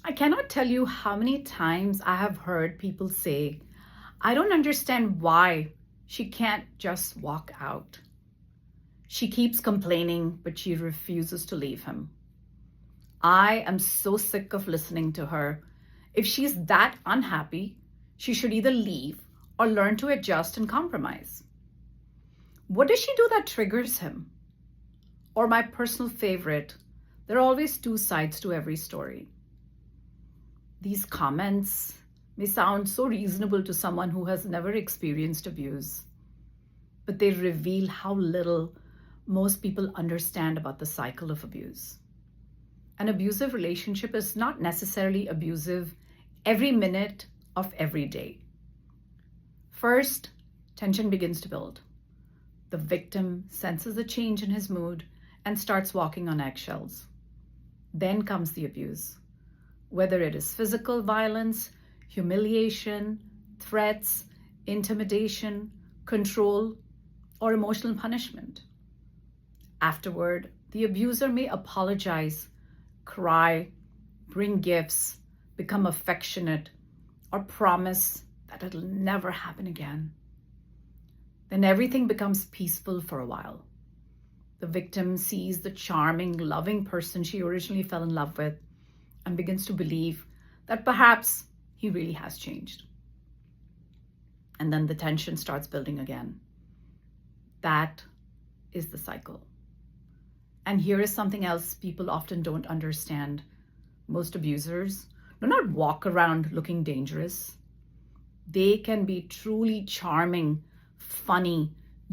I cannot tell you how many times I have heard people say, I don't understand why she can't just walk out. She keeps complaining, but she refuses to leave him. I am so sick of listening to her. If she's that unhappy, she should either leave or learn to adjust and compromise. What does she do that triggers him? Or my personal favorite, there are always two sides to every story. These comments may sound so reasonable to someone who has never experienced abuse, but they reveal how little most people understand about the cycle of abuse. An abusive relationship is not necessarily abusive every minute of every day. First, tension begins to build. The victim senses a change in his mood and starts walking on eggshells. Then comes the abuse, whether it is physical violence, humiliation, threats, intimidation, control, or emotional punishment. Afterward, the abuser may apologize, cry, bring gifts, become affectionate, or promise that it'll never happen again. Then everything becomes peaceful for a while. The victim sees the charming, loving person she originally fell in love with and begins to believe that perhaps he really has changed. And then the tension starts building again. That is the cycle. And here is something else people often don't understand. Most abusers do not walk around looking dangerous. They can be truly charming, funny,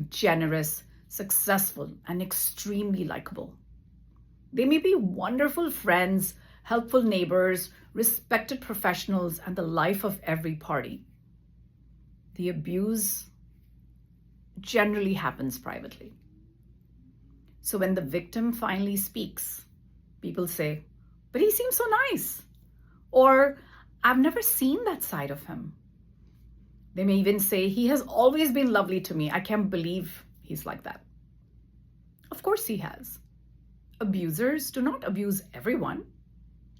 generous, successful, and extremely likable. They may be wonderful friends, helpful neighbors, respected professionals, and the life of every party. The abuse generally happens privately. So when the victim finally speaks, people say, but he seems so nice. Or, I've never seen that side of him. They may even say, he has always been lovely to me. I can't believe he's like that. Of course he has. Abusers do not abuse everyone.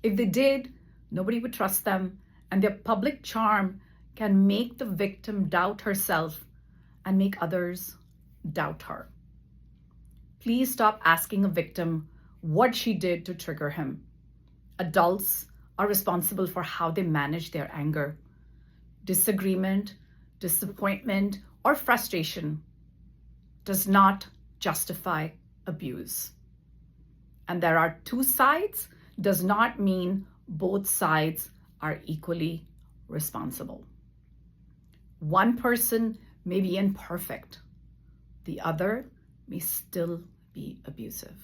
If they did, nobody would trust them, and their public charm can make the victim doubt herself and make others doubt her. Please stop asking a victim what she did to trigger him. Adults are responsible for how they manage their anger. Disagreement, disappointment, or frustration does not justify abuse. And there are two sides does not mean both sides are equally responsible. One person may be imperfect. The other may still be abusive.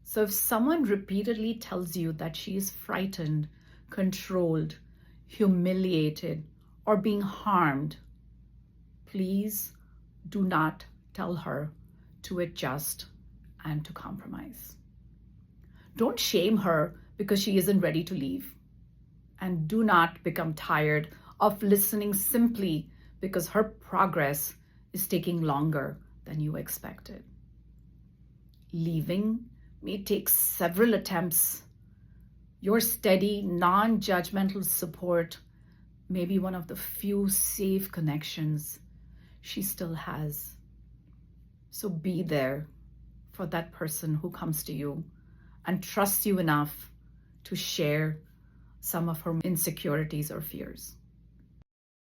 So if someone repeatedly tells you that she is frightened, controlled, humiliated, or being harmed, please do not tell her to adjust and to compromise. Don't shame her because she isn't ready to leave. And do not become tired of listening simply because her progress is taking longer than you expected. Leaving may take several attempts. Your steady, non-judgmental support may be one of the few safe connections she still has. So be there for that person who comes to you and trusts you enough to share some of her insecurities or fears.